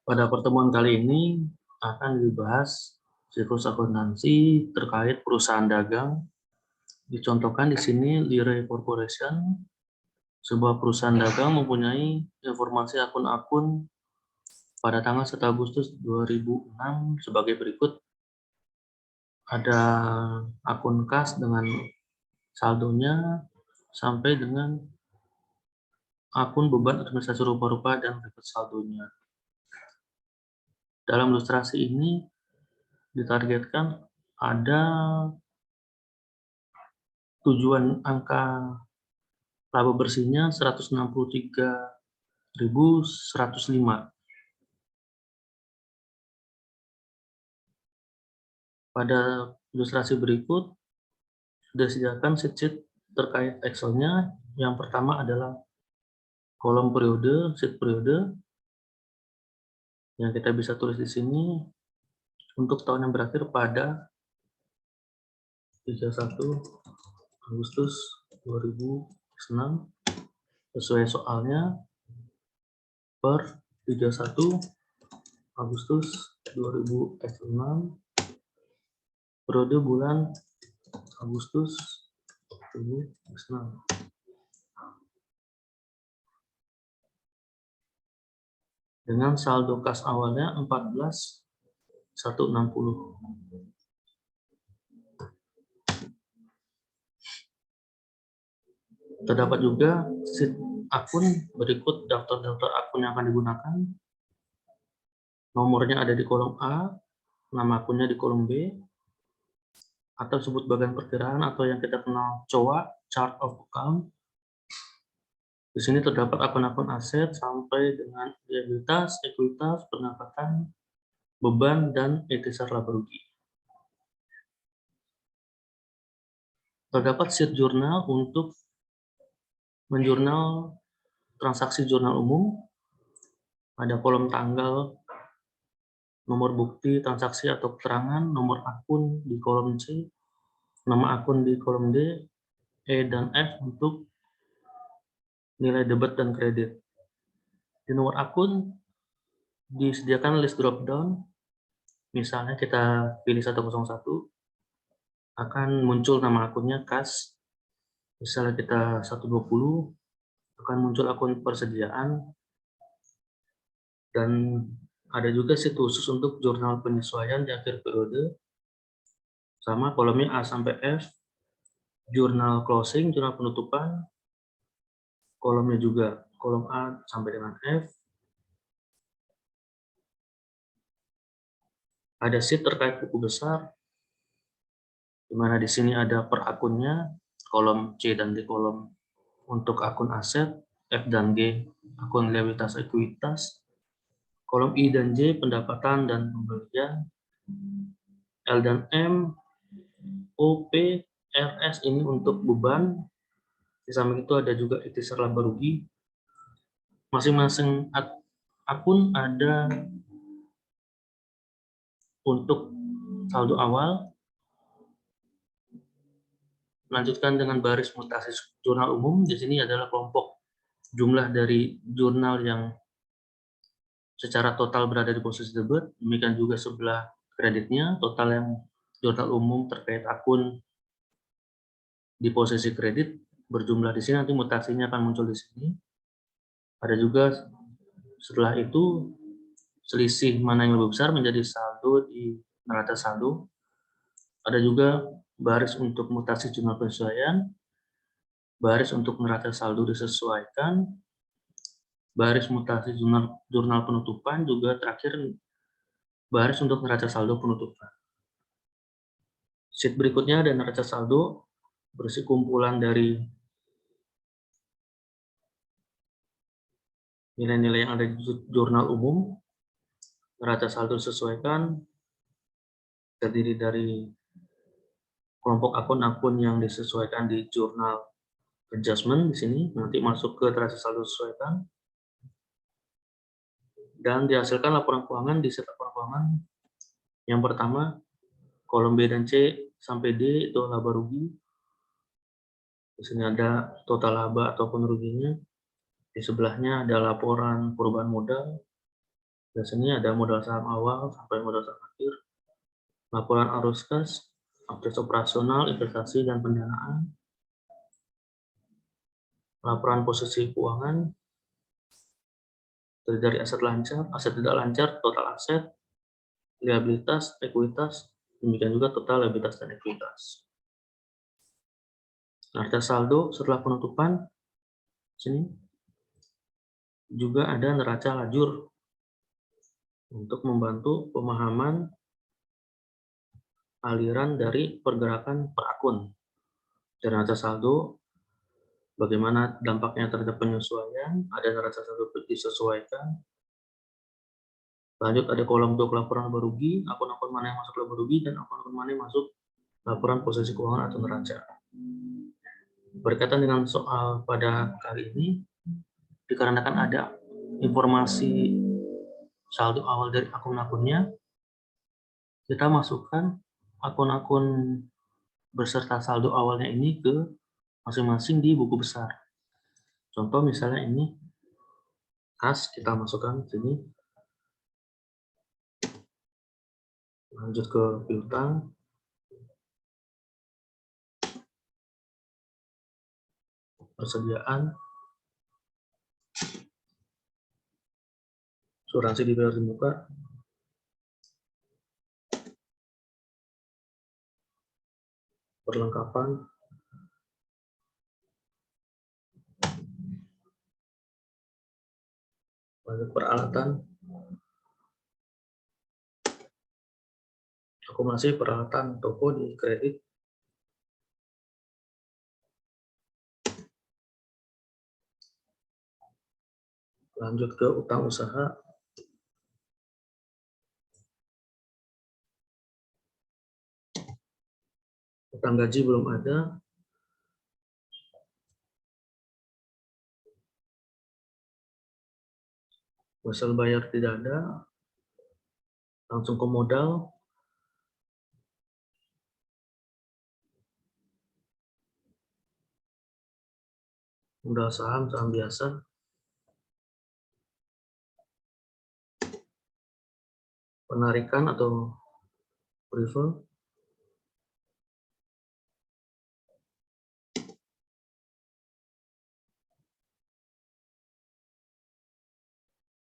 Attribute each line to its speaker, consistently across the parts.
Speaker 1: Pada pertemuan kali ini akan dibahas siklus akuntansi terkait perusahaan dagang. Dicontohkan di sini Lire Corporation, sebuah perusahaan dagang mempunyai informasi akun-akun pada tanggal 1 Agustus 2006 sebagai berikut. Ada akun kas dengan saldonya sampai dengan akun beban administrasi rupa-rupa dan berikut saldonya. Dalam ilustrasi ini ditargetkan ada tujuan angka laba bersihnya 163.105. Pada ilustrasi berikut sudah disediakan sheet terkait Excel-nya. Yang pertama adalah kolom periode, sheet periode yang kita bisa tulis di sini untuk tahun yang berakhir pada 31 Agustus 2006 sesuai soalnya per 31 Agustus 2006 periode bulan Agustus 2006. Dengan saldo kas awalnya 14.160. Terdapat juga sheet akun berikut daftar-daftar akun yang akan digunakan. Nomornya ada di kolom A, nama akunnya di kolom B, atau sebut bagian perkiraan atau yang kita kenal COA, Chart of Account. Di sini terdapat akun-akun aset sampai dengan liabilitas, ekuitas, pendapatan, beban, dan ikhtisar laba rugi. Terdapat sheet jurnal untuk menjurnal transaksi jurnal umum. Ada kolom tanggal, nomor bukti transaksi atau keterangan, nomor akun di kolom C, nama akun di kolom D, E dan F untuk nilai debit dan kredit. Di nomor akun disediakan list drop down. Misalnya kita pilih 101, akan muncul nama akunnya kas. Misalnya kita 120, akan muncul akun persediaan. Dan ada juga sheet khusus untuk jurnal penyesuaian di akhir periode. Sama kolomnya A sampai F, jurnal closing, jurnal penutupan, kolomnya juga kolom A sampai dengan F. Ada sheet terkait buku besar, di mana di sini ada per akunnya, kolom C dan D kolom untuk akun aset, F dan G akun liabilitas ekuitas, kolom I dan J pendapatan dan pembelian, L dan M, O, P, R, S ini untuk beban. Di samping itu ada juga ikhtisar laba rugi. Masing-masing akun ada untuk saldo awal. Lanjutkan dengan baris mutasi jurnal umum. Di sini adalah kelompok jumlah dari jurnal yang secara total berada di posisi debit. Demikian juga sebelah kreditnya, total yang jurnal umum terkait akun di posisi kredit berjumlah di sini. Nanti mutasinya akan muncul di sini. Ada juga setelah itu selisih mana yang lebih besar menjadi saldo di neraca saldo. Ada juga baris untuk mutasi jurnal penyesuaian, baris untuk neraca saldo disesuaikan, baris mutasi jurnal penutupan, juga terakhir baris untuk neraca saldo penutupan. Sheet berikutnya ada neraca saldo, berisi kumpulan dari nilai-nilai yang ada di jurnal umum. Neraca saldo disesuaikan terdiri dari kelompok akun-akun yang disesuaikan di jurnal adjustment di sini, nanti masuk ke neraca saldo disesuaikan. Dan dihasilkan laporan keuangan di sheet laporan keuangan. Yang pertama, kolom B dan C sampai D itu laba rugi. Di sini ada total laba ataupun ruginya. Di sebelahnya ada laporan perubahan modal. Di sini ada modal saham awal sampai modal saham akhir, laporan arus kas, akses operasional, investasi dan pendanaan, laporan posisi keuangan, terdiri dari aset lancar, aset tidak lancar, total aset, liabilitas, ekuitas, demikian juga total liabilitas dan ekuitas. Neraca saldo setelah penutupan, sini juga ada neraca lajur untuk membantu pemahaman aliran dari pergerakan per akun. Dan neraca saldo, bagaimana dampaknya terhadap penyesuaian, ada neraca saldo disesuaikan. Lanjut ada kolom untuk laporan laba rugi, akun-akun mana yang masuk laba rugi, dan akun-akun mana yang masuk laporan posisi keuangan atau neraca. Berkaitan dengan soal pada kali ini, dikarenakan ada informasi saldo awal dari akun-akunnya, kita masukkan akun-akun beserta saldo awalnya ini ke masing-masing di buku besar. Contoh misalnya ini kas, kita masukkan sini. Lanjut ke piutang. Persediaan. Asuransi dibayar di muka. Perlengkapan. Lanjut peralatan. Akumulasi peralatan toko di kredit. Lanjut ke utang usaha. Utang gaji belum ada. Hasil bayar tidak ada. Langsung ke modal. Modal saham, saham biasa. Penarikan atau prefer.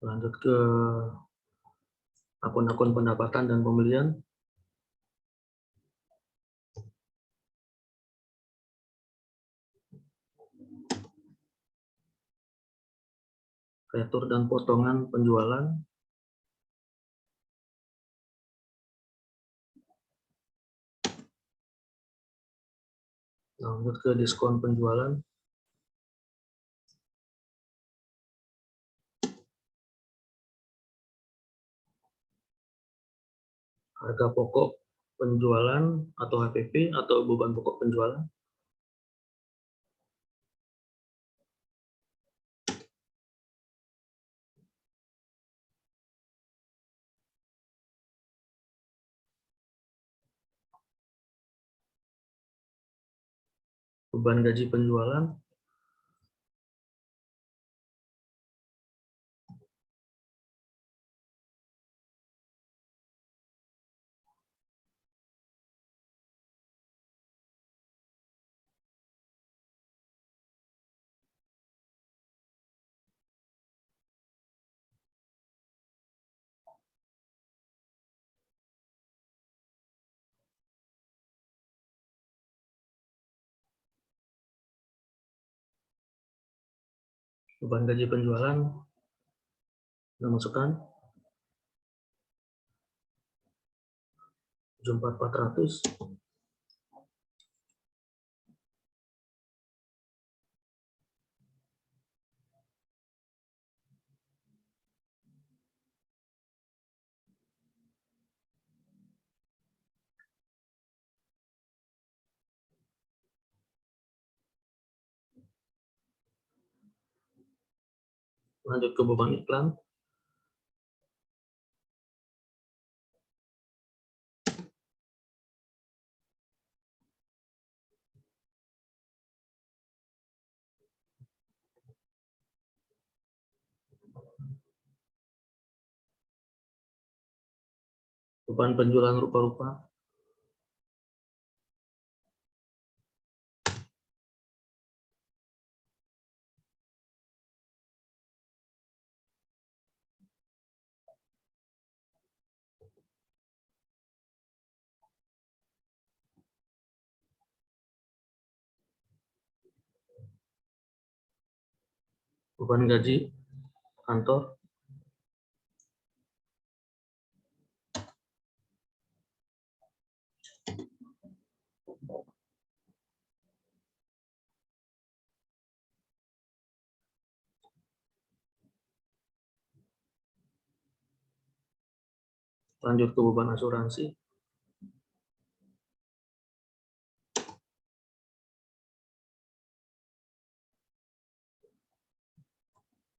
Speaker 1: Lanjut ke akun-akun pendapatan dan pembelian. Retur dan potongan penjualan. Lanjut ke diskon penjualan. Harga pokok penjualan atau HPP atau beban pokok penjualan. Beban gaji penjualan. Beban gaji penjualan. Kita masukkan 74.400. Lanjut ke beban iklan. beban penjualan rupa-rupa, beban gaji kantor, lanjut ke beban asuransi,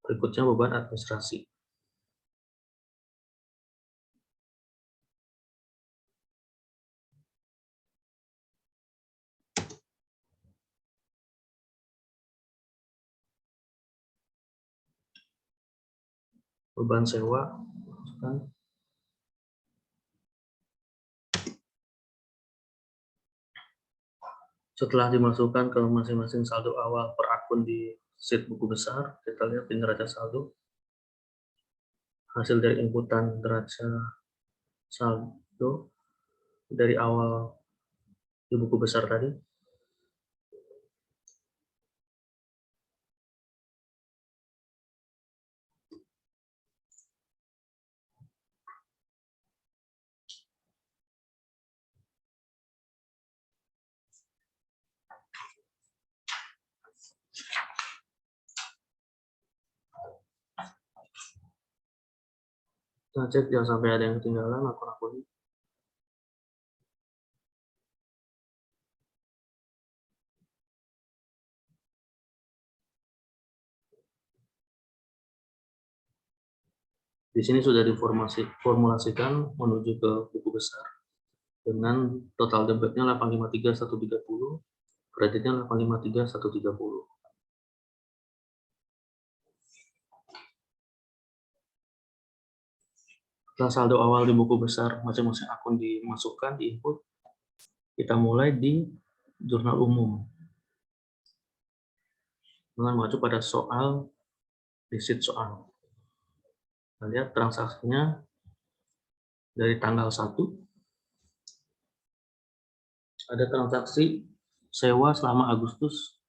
Speaker 1: berikutnya beban administrasi. Beban sewa, setelah dimasukkan ke masing-masing saldo awal per akun di sheet buku besar, kita lihat di neraca saldo. Hasil dari inputan neraca saldo dari awal di buku besar tadi. Kita cek jangan sampai ada yang ketinggalan akun-akunnya. Di sini sudah diformulasikan menuju ke buku besar dengan total debitnya 853.130, kreditnya 853.130. Setelah saldo awal di buku besar masing-masing akun dimasukkan, di input, kita mulai di jurnal umum dengan mengacu pada soal di sheet soal. Kita lihat transaksinya dari tanggal 1, ada transaksi sewa selama Agustus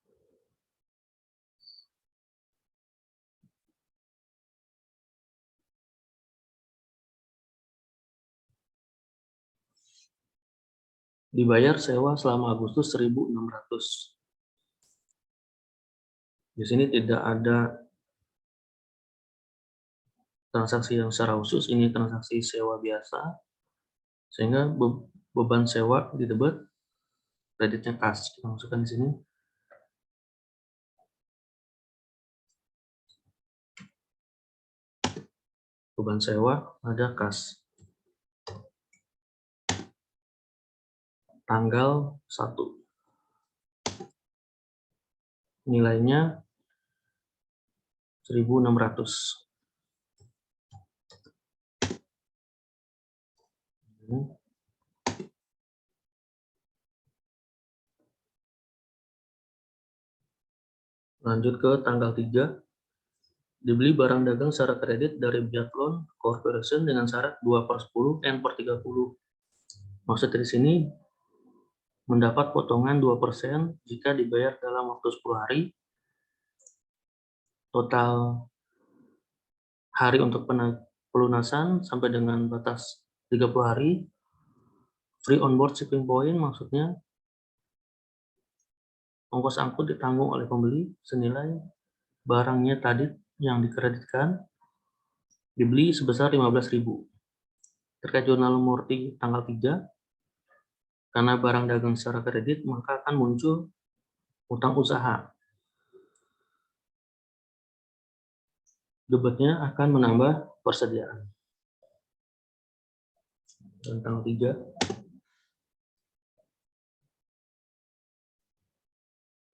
Speaker 1: dibayar sewa selama Agustus 1.600. Di sini tidak ada transaksi yang secara khusus, ini transaksi sewa biasa, sehingga beban sewa di debit, kreditnya kas. Kita masukkan di sini. Beban sewa ada kas. Tanggal 1. Nilainya 1.600. Lanjut ke tanggal 3. Dibeli barang dagang secara kredit dari Biathlon Corporation dengan syarat 2/10 N/30. Maksud dari sini mendapat potongan 2% jika dibayar dalam waktu 10 hari. Total hari untuk pelunasan sampai dengan batas 30 hari. Free on board shipping point, maksudnya ongkos angkut ditanggung oleh pembeli senilai barangnya tadi yang dikreditkan dibeli sebesar 15.000. Terkait jurnal murti tanggal 3, karena barang dagang secara kredit, maka akan muncul utang usaha. Debitnya akan menambah persediaan. Dan tanggal 3,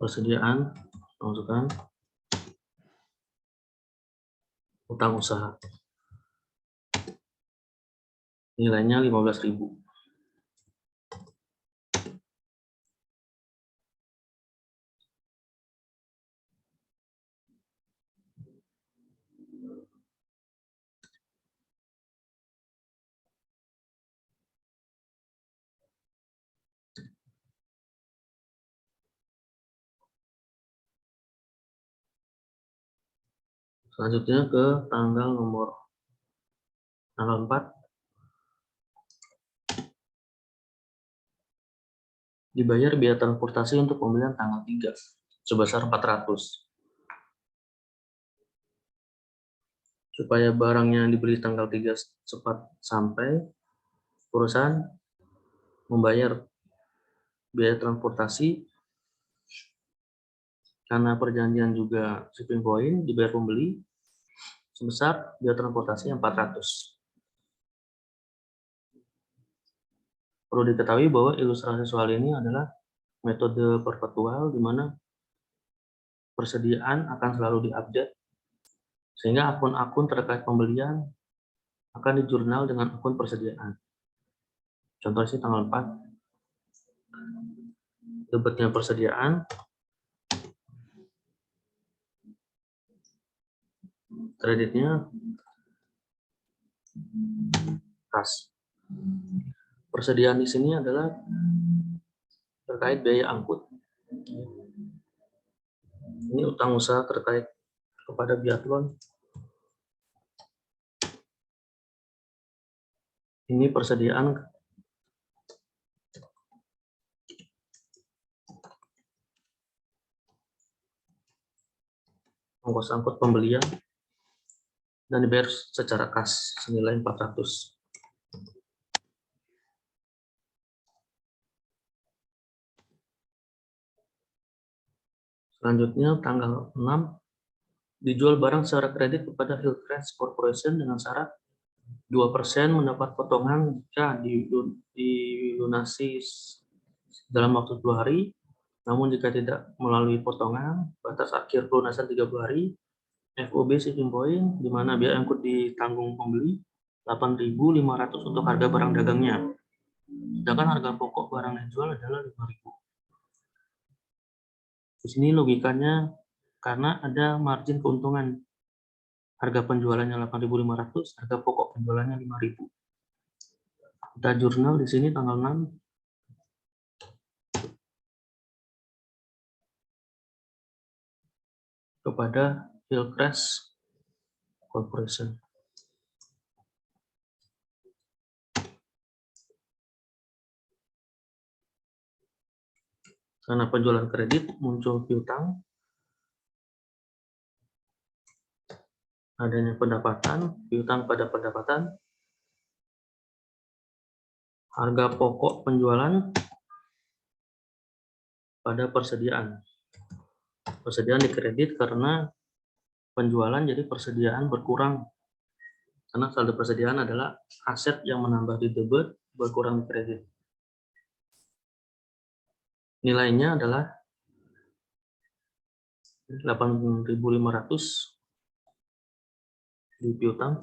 Speaker 1: persediaan, masukkan utang usaha. Nilainya 15.000. Selanjutnya ke tanggal 4, dibayar biaya transportasi untuk pembelian tanggal 3 sebesar 400. Supaya barangnya dibeli tanggal 3 cepat sampai, perusahaan membayar biaya transportasi karena perjanjian juga shipping point dibayar pembeli sebesar biaya transportasi yang 400. Perlu diketahui bahwa ilustrasi soal ini adalah metode perpetual di mana persediaan akan selalu diupdate sehingga akun-akun terkait pembelian akan dijurnal dengan akun persediaan. Contohnya sih tanggal 4, debitnya persediaan, kreditnya kas. Persediaan di sini adalah terkait biaya angkut. Ini utang usaha terkait kepada biathlon. Ini persediaan ongkos angkut pembelian dan dibayar secara kas senilai 400. Selanjutnya tanggal 6, dijual barang secara kredit kepada Hillcrest Corporation dengan syarat 2% mendapat potongan jika dilunasi dalam waktu 10 hari, namun jika tidak melalui potongan, batas akhir pelunasan 30 hari, FOB shipping point, di mana biaya angkut ditanggung pembeli 8.500 untuk harga barang dagangnya, sedangkan harga pokok barang yang dijual adalah 5.000. Di sini logikanya karena ada margin keuntungan. Harga penjualannya 8.500, harga pokok penjualannya 5.000. Kita jurnal di sini tanggal 6. Kepada Hillcrest Corporation. Karena penjualan kredit muncul piutang, adanya pendapatan, piutang pada pendapatan, harga pokok penjualan pada persediaan. Persediaan dikredit karena penjualan, jadi persediaan berkurang. Karena saldo persediaan adalah aset yang menambah di debit, berkurang di kredit. Nilainya adalah 8.500 di piutang.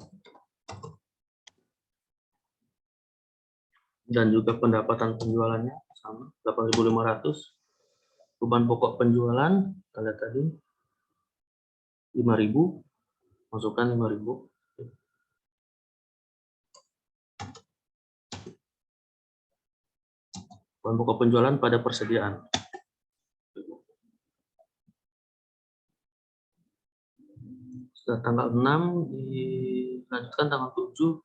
Speaker 1: Dan juga pendapatan penjualannya sama 8.500. Beban pokok penjualan kita lihat tadi 5.000, masukkan 5.000. Beban pokok penjualan pada persediaan. Sudah tanggal 6 dilanjutkan tanggal 7.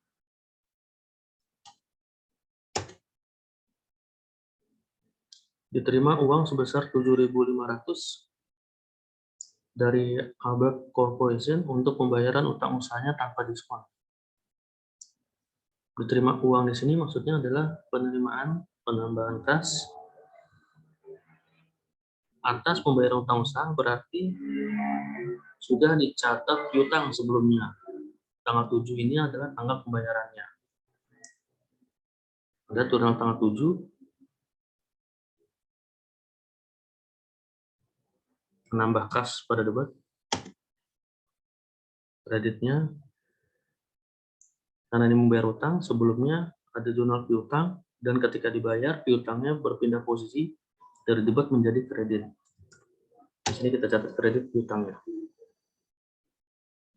Speaker 1: Diterima uang sebesar 7.500 dari Albert Corporation untuk pembayaran utang usahanya tanpa diskon. Diterima uang di sini maksudnya adalah penerimaan penambahan kas atas pembayaran utang usaha, berarti sudah dicatat piutang sebelumnya. Tanggal 7 ini adalah tanggal pembayarannya. Ada jurnal tanggal 7. Menambah kas pada debit. Kreditnya karena ini membayar utang sebelumnya ada jurnal piutang, dan ketika dibayar, piutangnya berpindah posisi dari debit menjadi kredit. Di sini kita catat kredit piutangnya.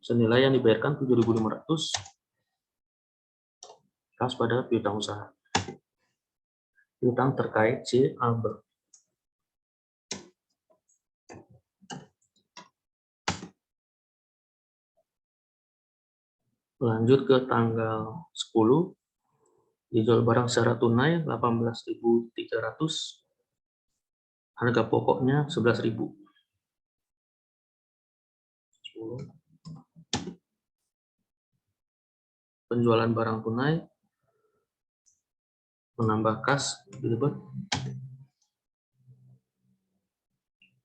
Speaker 1: Senilai yang dibayarkan 7.500 pas pada piutang usaha. Piutang terkait C. Albert. Lanjut ke tanggal 10, dijual barang secara tunai 18.300, harga pokoknya 11.000. 10. Penjualan barang tunai, menambah kas di debit,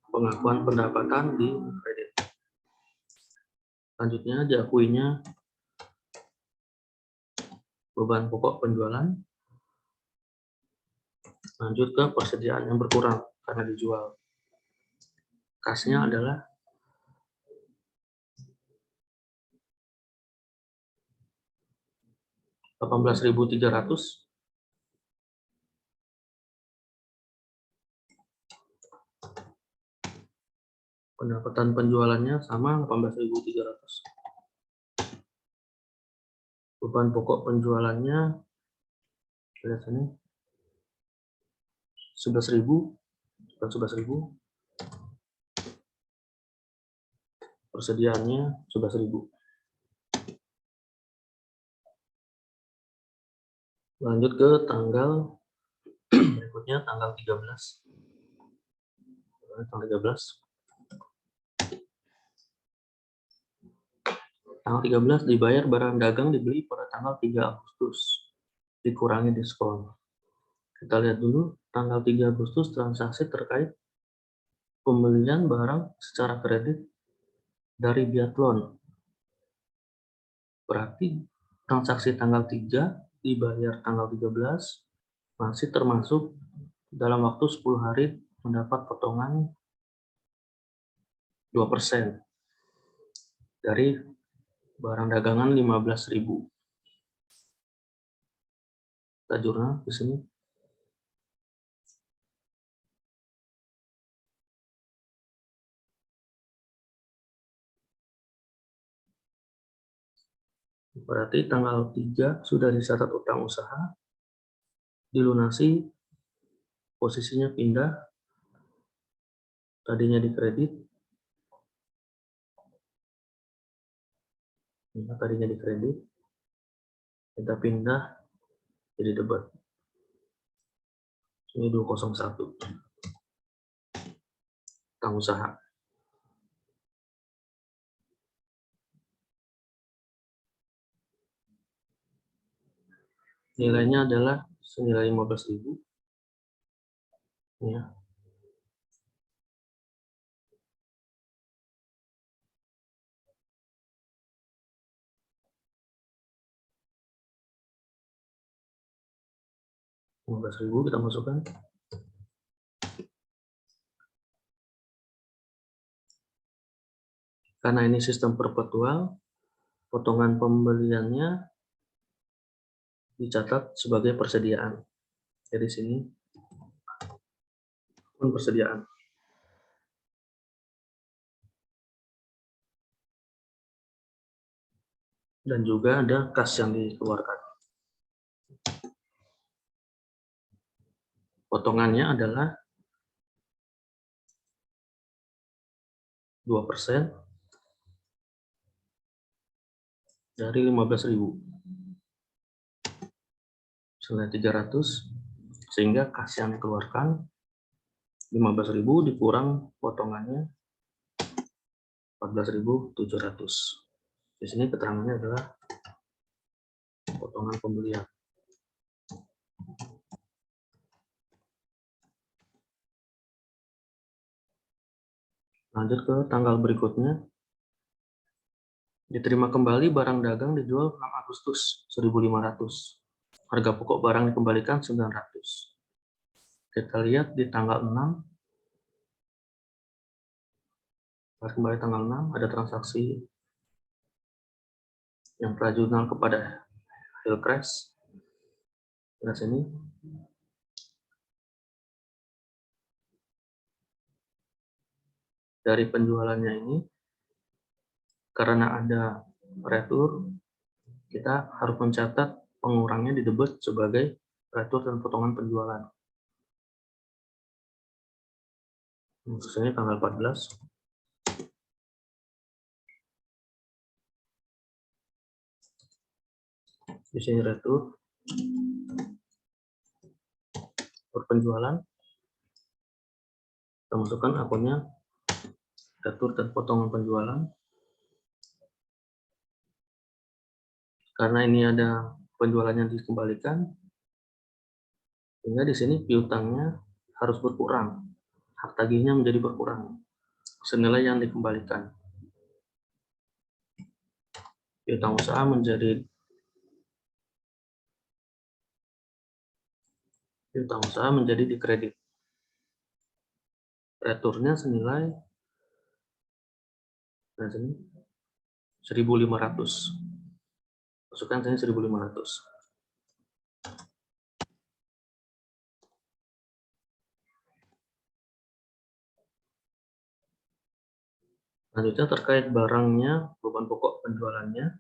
Speaker 1: pengakuan pendapatan di kredit. Selanjutnya diakuinya beban pokok penjualan. Lanjut ke persediaan yang berkurang karena dijual. Kasnya adalah 18.300. Pendapatan penjualannya sama 18.300. Beban pokok penjualannya lihat sini 11.000, bukan 11.000. Persediaannya 11.000. Lanjut ke tanggal berikutnya, tanggal 13. Tanggal 13. Tanggal 13 dibayar barang dagang dibeli pada tanggal 3 Agustus. Dikurangi diskon. Kita lihat dulu tanggal 3 Agustus transaksi terkait pembelian barang secara kredit dari Biathlon. Berarti transaksi tanggal 3 dibayar tanggal 13 masih termasuk dalam waktu 10 hari mendapat potongan 2% dari barang dagangan 15.000. Kita jurnal di sini. Berarti tanggal 3 sudah dicatat utang usaha, dilunasi, posisinya pindah, tadinya di kredit, kita pindah jadi debit. Ini 201, utang usaha. Nilainya adalah senilai 15.000. Ya. Rp15.000 kita masukkan. Karena ini sistem perpetual, potongan pembeliannya dicatat sebagai persediaan. Jadi sini pun persediaan. Dan juga ada kas yang dikeluarkan. Potongannya adalah 2% dari 15.000. Senilai 300, sehingga kas yang dikeluarkan 15.000 dikurang potongannya 14.700. Di sini keterangannya adalah potongan pembelian. Lanjut ke tanggal berikutnya. Diterima kembali barang dagang dijual 6 Agustus 1.500. Harga pokok barang dikembalikan 900. Kita lihat di tanggal 6. Kembali tanggal 6 ada transaksi yang prajurnal kepada Hillcrest. Nah, sini dari penjualannya ini, karena ada retur, kita harus mencatat pengurangnya di debit sebagai retur dan potongan penjualan. Maksudnya tanggal 14. Di sini retur penjualan, kita masukkan akunnya, retur dan potongan penjualan. Karena ini ada penjualannya dikembalikan, sehingga di sini piutangnya harus berkurang, hak tagihnya menjadi berkurang senilai yang dikembalikan. Piutang usaha menjadi dikredit. Returnya senilai 1.500. Masukkan saya 1.500. Selanjutnya terkait barangnya, beban pokok penjualannya,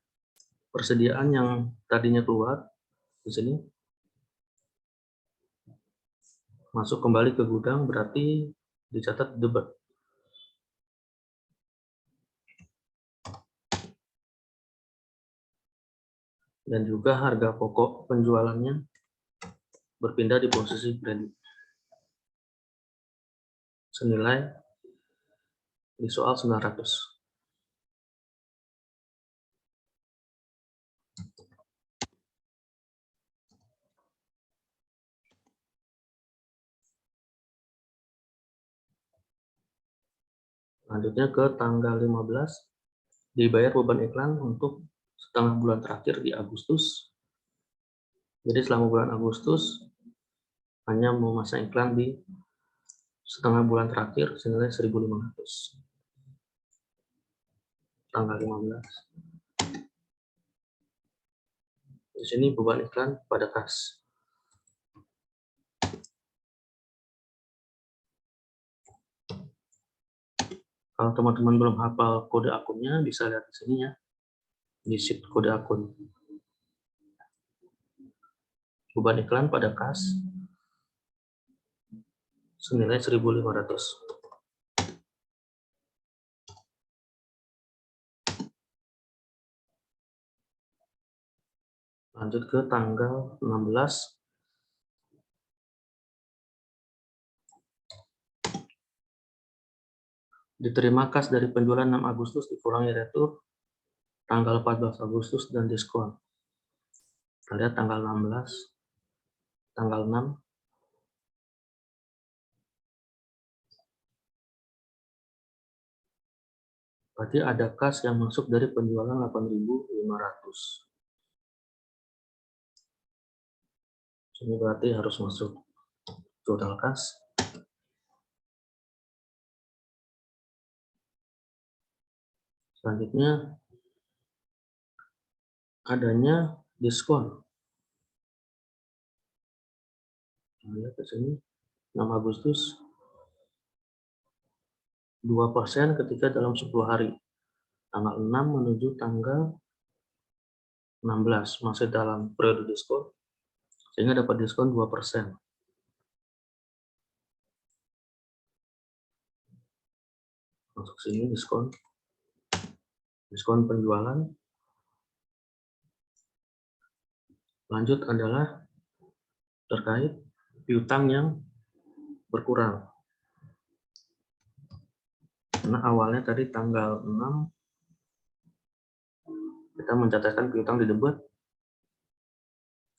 Speaker 1: persediaan yang tadinya keluar di sini masuk kembali ke gudang, berarti dicatat debit. Dan juga harga pokok penjualannya berpindah di posisi kredit. Senilai di soal 900. Lanjutnya ke tanggal 15, dibayar beban iklan untuk setengah bulan terakhir di Agustus. Jadi selama bulan Agustus hanya memasang iklan di setengah bulan terakhir senilai 1.500. Tanggal 15. Di sini beban iklan pada kas. Kalau teman-teman belum hafal kode akunnya, bisa lihat di sini ya, di sheet kode akun. Beban iklan pada kas senilai 1.500. Lanjut ke tanggal 16. Diterima kas dari penjualan 6 Agustus dikurangi retur tanggal 14 Agustus dan diskon. Kita lihat tanggal 16, tanggal 6. Berarti ada kas yang masuk dari penjualan 8.500. Ini berarti harus masuk total kas. Selanjutnya adanya diskon. Lihat ke sini 6 Agustus 2% ketika dalam 10 hari. Tanggal 6 menuju tanggal 16 masih dalam periode diskon, sehingga dapat diskon 2%. Masuk sini diskon penjualan. Lanjut adalah terkait piutang yang berkurang. Karena awalnya tadi tanggal 6 kita mencatatkan piutang di debit.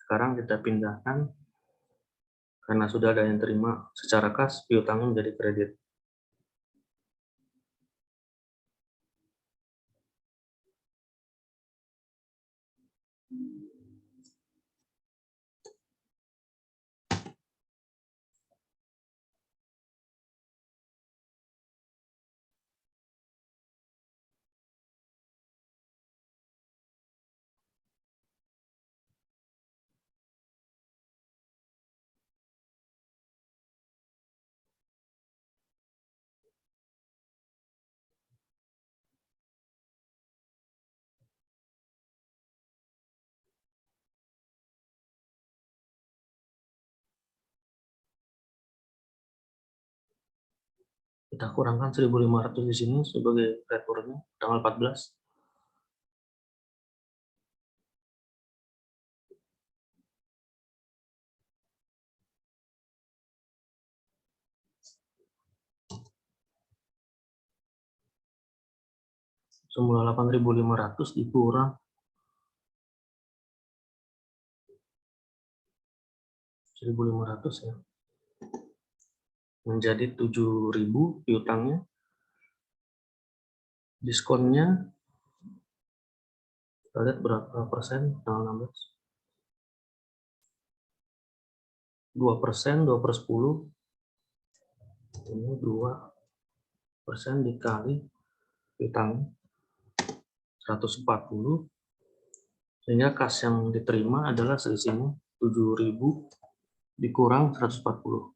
Speaker 1: Sekarang kita pindahkan karena sudah ada yang terima secara kas, piutangnya menjadi kredit. Kita kurangkan 1.500 di sini sebagai return-nya tanggal 14. Semula 8.500 dikurang 1.500 ya. Menjadi 7.000 piutangnya. Diskonnya kita lihat berapa persen tanggal 16. 2%, 2/10. Ini 2% dikali piutang 140. Sehingga kas yang diterima adalah selisihnya 7.000 dikurang 140.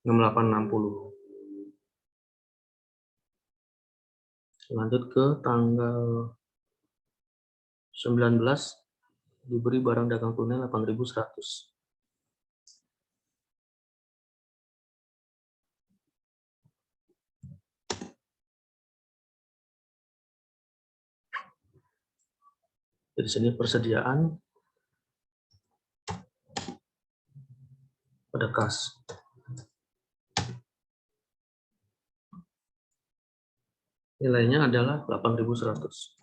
Speaker 1: 6860. Lanjut ke tanggal 19 diberi barang dagang tunai 8.100. Di sini persediaan pada kas. Nilainya adalah 8.100.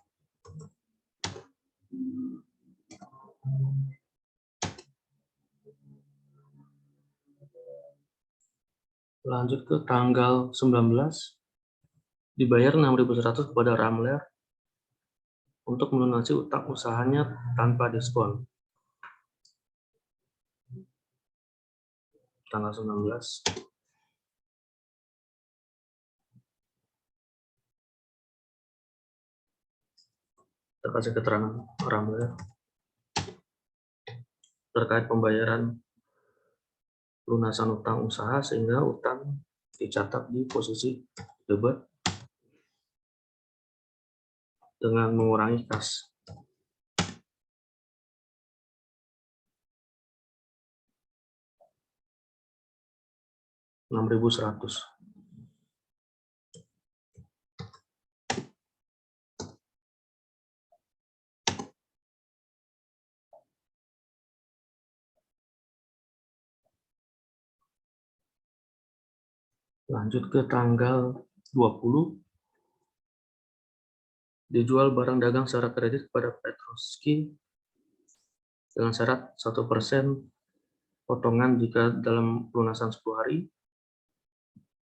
Speaker 1: Lanjut ke tanggal 19, dibayar 6.100 kepada Ramler untuk melunasi utang usahanya tanpa diskon. Tanggal 19. Kita kasih keterangan Ramler terkait pembayaran lunasan utang usaha sehingga utang dicatat di posisi debit dengan mengurangi kas. $6.100. Lanjut ke tanggal 20, dijual barang dagang secara kredit kepada Petroski dengan syarat 1% potongan jika dalam pelunasan 10 hari.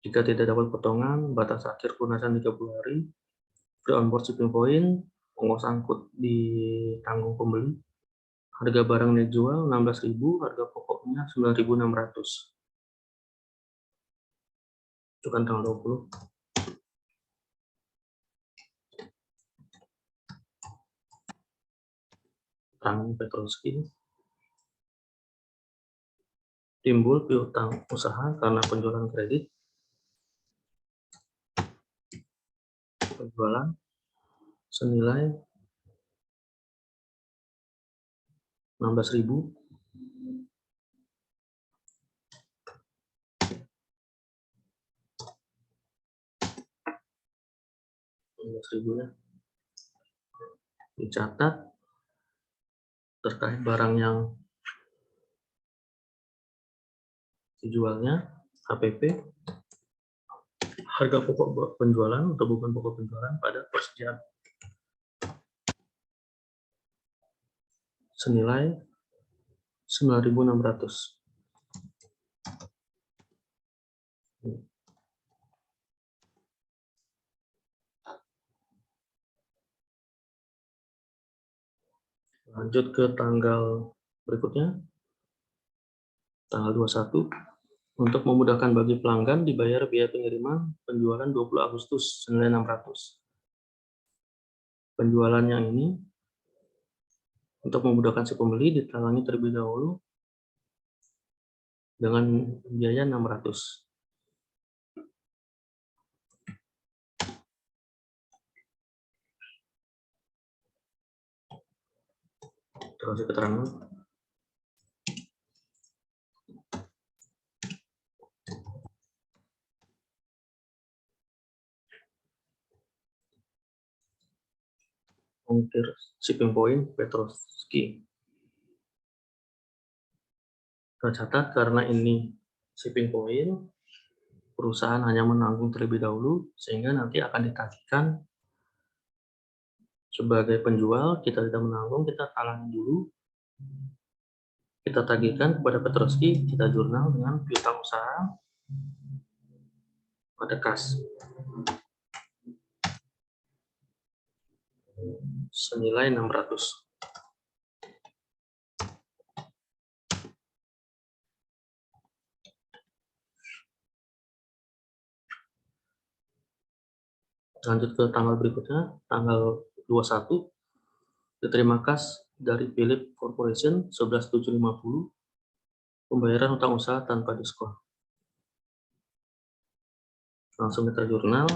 Speaker 1: Jika tidak dapat potongan, batas akhir pelunasan 30 hari, free on board shipping point, ongkos angkut ditanggung pembeli, harga barang yang dijual 16.000, harga pokoknya 9.600. Itu kan tanggal 20. Tanggung Petroski. Timbul piutang usaha karena penjualan kredit. Penjualan senilai 16.000. Ya. Dicatat terkait barang yang dijualnya, HPP, harga pokok penjualan atau bukan pokok penjualan pada persediaan senilai 9.600. Lanjut ke tanggal berikutnya, tanggal 21. Untuk memudahkan bagi pelanggan, dibayar biaya pengiriman penjualan 20 Agustus senilai 600. Penjualan yang ini untuk memudahkan si pembeli ditalangi terlebih dahulu dengan biaya 600. Terus keterangan. ongkir shipping point Petrovsky. Tercatat karena ini shipping point, perusahaan hanya menanggung terlebih dahulu, sehingga nanti akan ditagihkan sebagai penjual. Kita tidak menanggung, kita talangi dulu, kita tagihkan kepada Petrovsky, kita jurnal dengan piutang usaha pada kas senilai 600. Lanjut ke tanggal berikutnya, tanggal 21, diterima kas dari Philip Corporation 11.750, pembayaran hutang usaha tanpa diskon. Langsung kita jurnal,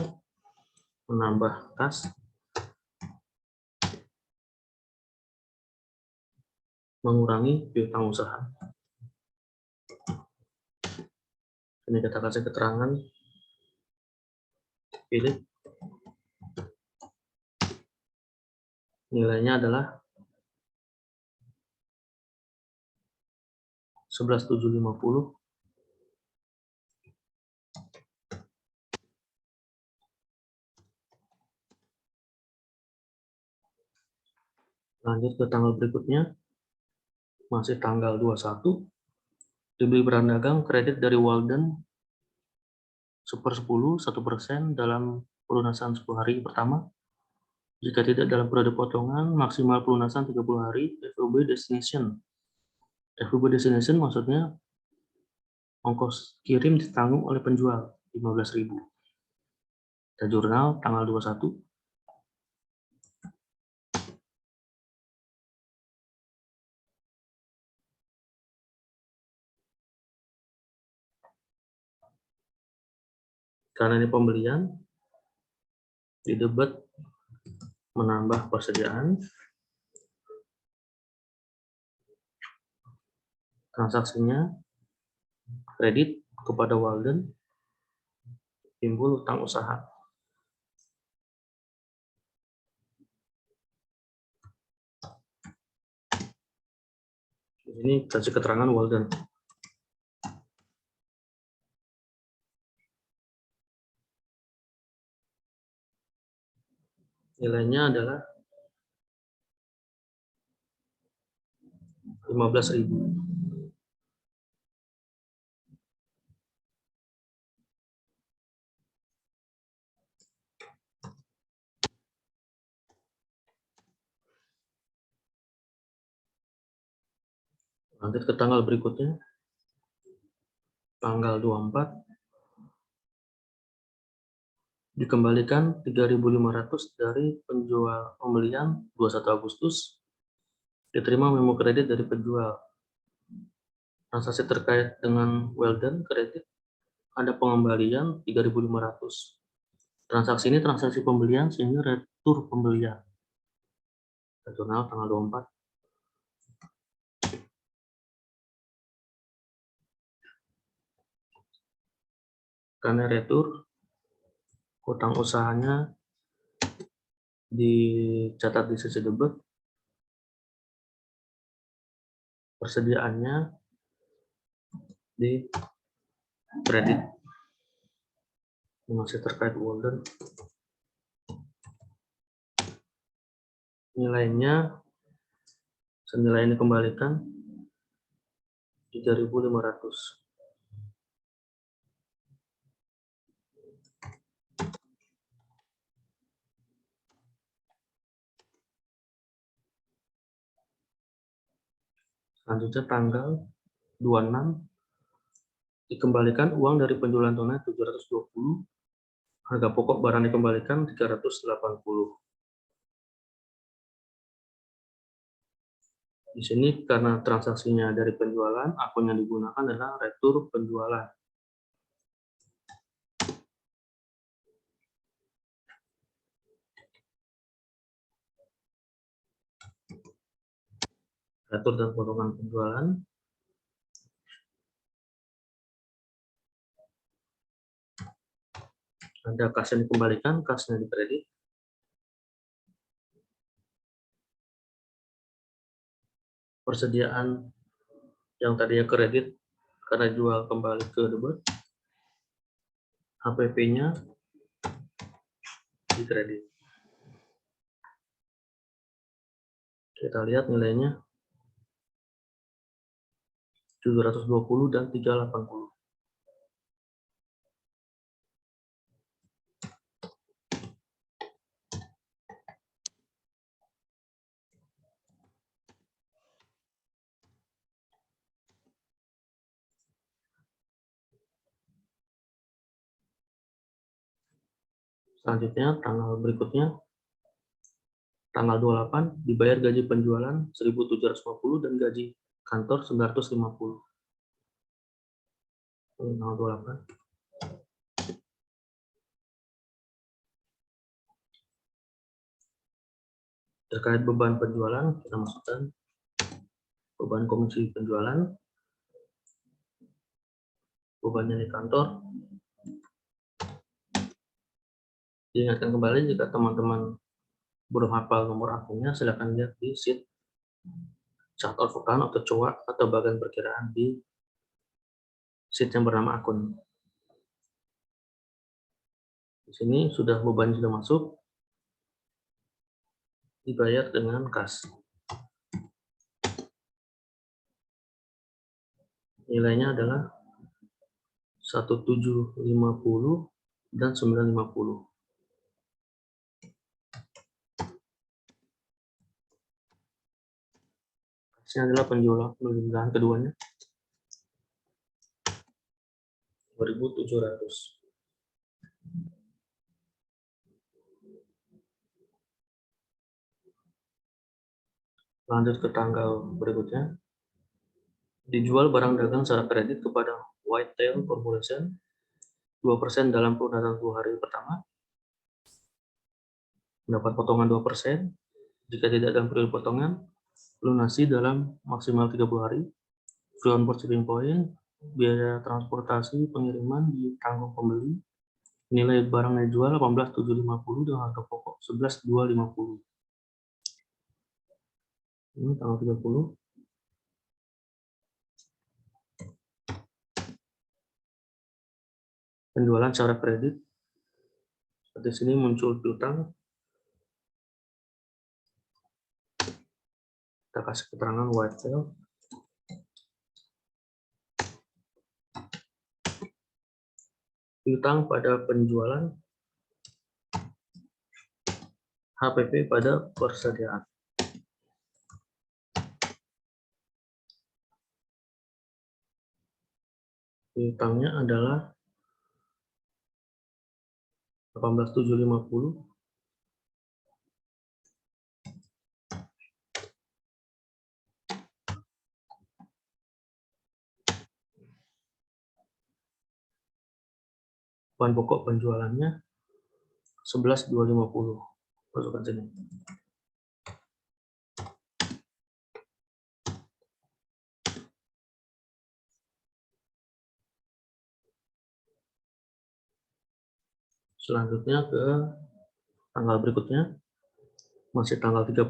Speaker 1: menambah kas, mengurangi piutang usaha. Ini kita kasih keterangan Philip, nilainya adalah 11.750. Lanjut ke tanggal berikutnya, masih tanggal 21, dibeli barang dagang kredit dari Walden 1/10, 1% dalam pelunasan 10 hari pertama. Jika tidak dalam periode potongan, maksimal pelunasan 30 hari, FOB destination. FOB destination maksudnya ongkos kirim ditanggung oleh penjual, 15.000. Kita jurnal tanggal 21. Karena ini pembelian, di debit menambah persediaan, transaksinya kredit kepada Walden, timbul hutang usaha. Ini kasih keterangan Walden. Nilainya adalah 15.000. Lanjut ke tanggal berikutnya, tanggal 24, dikembalikan 3.500 dari penjual pembelian 21 Agustus, diterima memo kredit dari penjual. Transaksi terkait dengan Walden kredit, ada pengembalian 3.500. Transaksi ini transaksi pembelian sehingga retur pembelian. Jurnal tanggal 24. Karena retur, hutang usahanya dicatat di sisi debit, persediaannya di kredit. Masih terkait Walden. Nilainya senilai ini kembalikan 3.500. Selanjutnya tanggal 26, dikembalikan uang dari penjualan tunai 720, harga pokok barang dikembalikan 380. Di sini karena transaksinya dari penjualan, akun yang digunakan adalah retur penjualan. Retur dan potongan penjualan. Ada kas yang dikembalikan, kasnya dikredit. persediaan yang tadinya kredit karena jual kembali ke debit, HPP-nya di kredit. Kita lihat nilainya 720 dan 380. Selanjutnya, tanggal berikutnya, tanggal 28, dibayar gaji penjualan 1.750 dan gaji kantor 950. Ini tanggal 28. Terkait beban penjualan, kita masukkan beban komisi penjualan, beban nilai kantor. Diingatkan kembali, jika teman-teman belum hafal nomor akunnya, silakan lihat di sheet chart of account atau COA atau bagian perkiraan di sheet yang bernama akun. Di sini sudah beban sudah masuk, dibayar dengan kas. Nilainya adalah 1750 dan 950. Ini adalah penjualan keduanya 2.700. Lanjut ke tanggal berikutnya. Dijual barang dagang secara kredit kepada Whitetail Corporation 2% dalam kurun 2 hari pertama. Mendapat potongan 2%. Jika tidak dalam periode potongan, lunasi dalam maksimal 30 hari. Free on board shipping point, biaya transportasi pengiriman ditanggung pembeli. Nilai barang yang dijual 18.750 dengan harga pokok 11.250. Ini tanggal 30. Penjualan secara kredit. Seperti sini muncul piutang. Kita kasih keterangan Whitetail. Piutang pada penjualan, HPP pada persediaan. Piutangnya adalah 18.750. Bahan pokok penjualannya 11.250. Masukkan sini. Selanjutnya ke tanggal berikutnya, masih tanggal 30,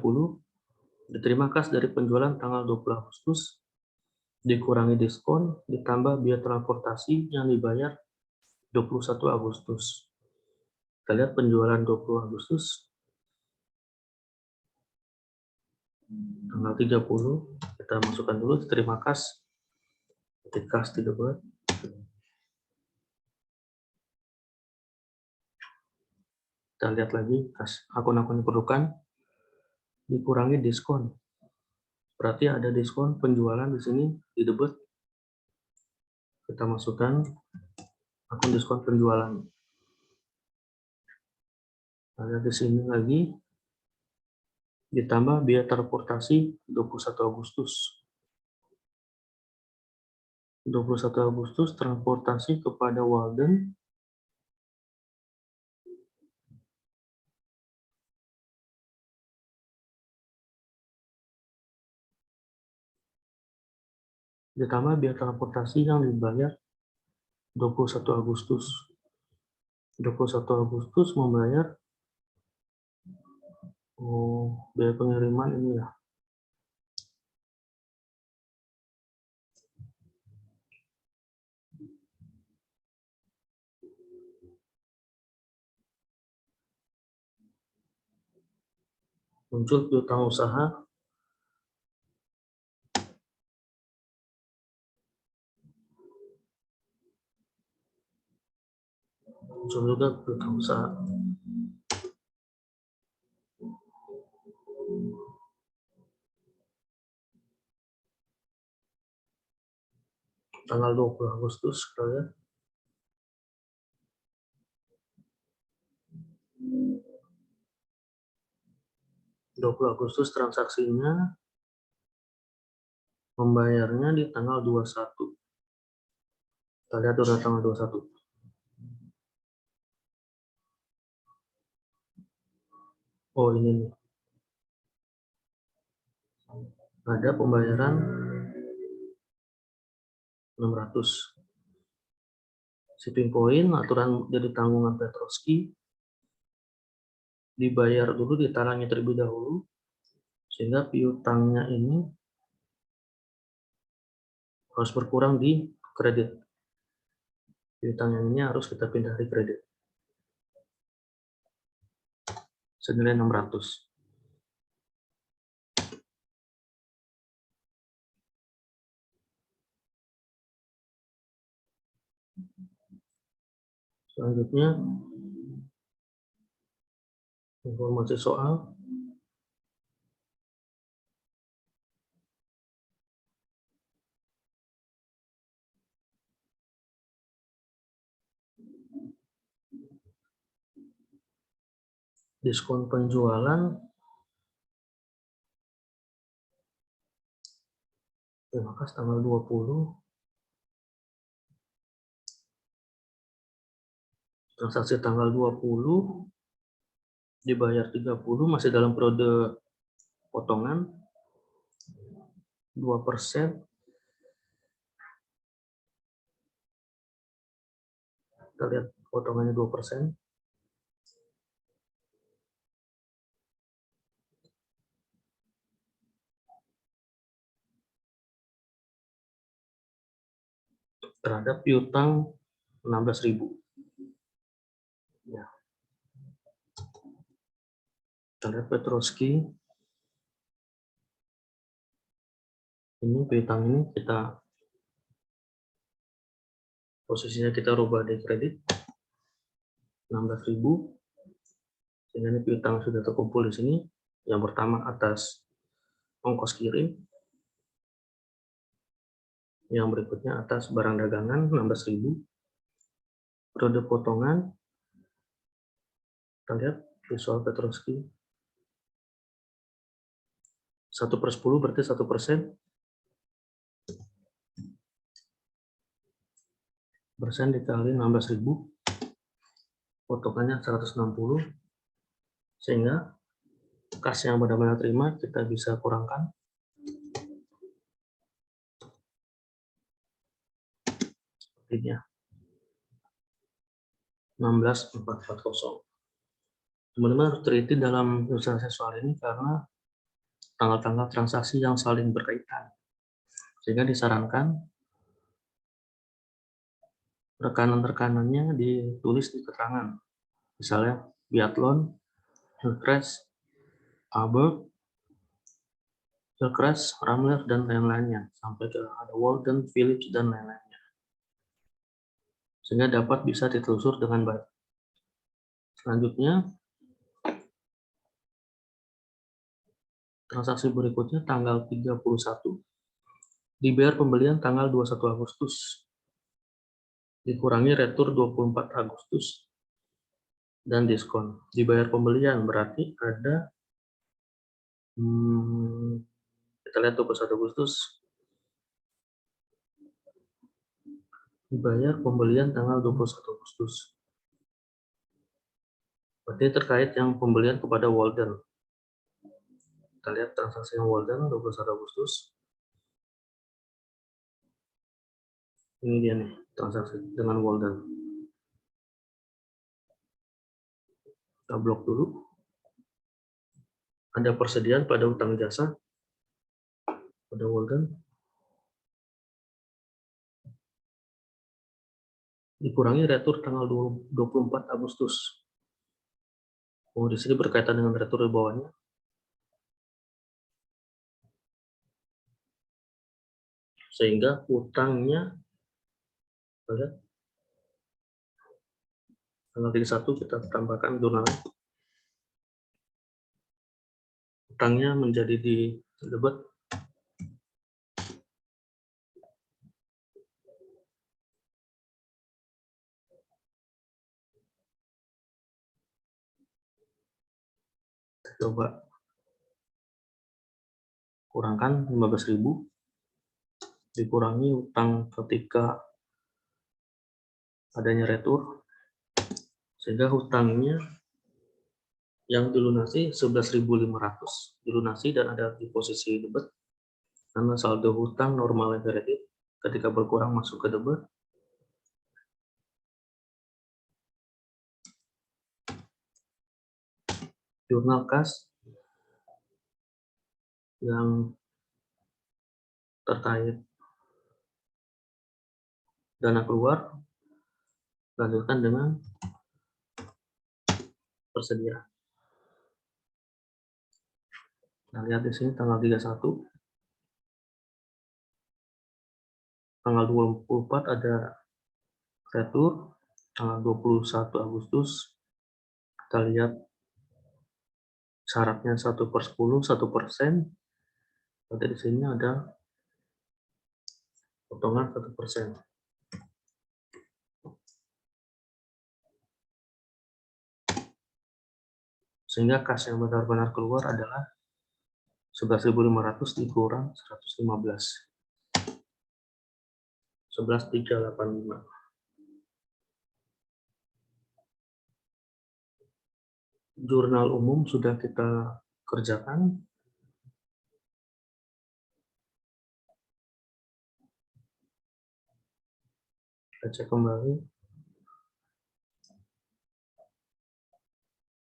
Speaker 1: diterima kas dari penjualan tanggal 20 Agustus, dikurangi diskon, ditambah biaya transportasi yang dibayar 21 Agustus. Kita lihat penjualan 20 Agustus, tanggal 30, kita masukkan dulu, diterima kas, ketik kas tidak buat. Kita lihat lagi, kas akun-akun diperlukan, dikurangi diskon. Berarti ada diskon penjualan di sini di debit. Kita masukkan akun diskon penjualan. Ada di sini lagi, ditambah biaya transportasi 21 Agustus. 21 Agustus transportasi kepada Walden ditambah biaya transportasi yang dibayar 21 Agustus. 21 Agustus membayar biaya pengiriman ini ya. muncul piutang usaha muncul juga piutang usaha tanggal 20 Agustus kita lihat. Agustus transaksinya, membayarnya di tanggal 21. Kita lihat udah tanggal 21. Oh ini nih. Ada pembayaran 600. Shipping point, aturan dari tanggungan Petroski, dibayar dulu, ditalangi terlebih dahulu, sehingga piutangnya ini harus berkurang di kredit. Piutang yang ini harus kita pindah di kredit. Senilai 600. Selanjutnya, informasi soal diskon penjualan. Terima kasih tanggal 20. Transaksi tanggal 20 dibayar 30, masih dalam periode potongan 2%. Kita lihat potongannya 2%. Terhadap piutang 16.000. Ya. Kita lihat Petroski. Ini piutang ini posisinya kita rubah di kredit 16.000. Sehingga ini piutang sudah terkumpul di sini. Yang pertama atas ongkos kirim. Yang berikutnya atas barang dagangan 16.000. Periode potongan. Kita lihat visual Petroski. 1/10 berarti 1%. Persen dikali 16.000. Potongannya 160. Sehingga kas yang benar-benar terima kita bisa kurangkan. Sepertinya 16.440. Teman-teman harus teliti dalam ilustrasi soal ini karena tanggal-tanggal transaksi yang saling berkaitan. Sehingga disarankan rekanan-rekanannya ditulis di keterangan. Misalnya Biathlon, Hillcrest, Aalborg, Hillcrest, Ramler, dan lain-lainnya. Sampai ke ada Walden, Philips, dan lain-lainnya. Sehingga dapat bisa ditelusur dengan baik. Selanjutnya, transaksi berikutnya tanggal 31. Dibayar pembelian tanggal 21 Agustus. Dikurangi retur 24 Agustus. Dan diskon. Dibayar pembelian berarti ada kita lihat 21 Agustus. Dibayar pembelian tanggal 21 Agustus. Berarti terkait yang pembelian kepada Walden. Kita lihat transaksi yang Walden 21 Agustus. Ini dia nih, transaksi dengan Walden. Kita blok dulu. Ada persediaan pada utang jasa pada Walden. Dikurangi retur tanggal 24 Agustus. Oh, di sini berkaitan dengan retur di bawahnya. Sehingga utangnya, lihat, tanggal 31 kita tambahkan jurnal. Utangnya menjadi di debit. Coba kurangkan 15.000 dikurangi utang ketika adanya retur, sehingga hutangnya yang dilunasi 11.500 dilunasi dan ada di posisi debit karena saldo hutang normal yang kredit ketika berkurang masuk ke debit. Jurnal kas yang terkait dana keluar lanjutkan dengan persediaan. Nah, lihat di sini tanggal 31, tanggal 24 ada retur, tanggal 21 Agustus kita lihat syaratnya 1/10, 1%. Nanti di sini ada potongan 1%. Sehingga kas yang benar-benar keluar adalah 11.500 dikurang 115. 11.385. Jurnal umum sudah kita kerjakan. Kita cek kembali.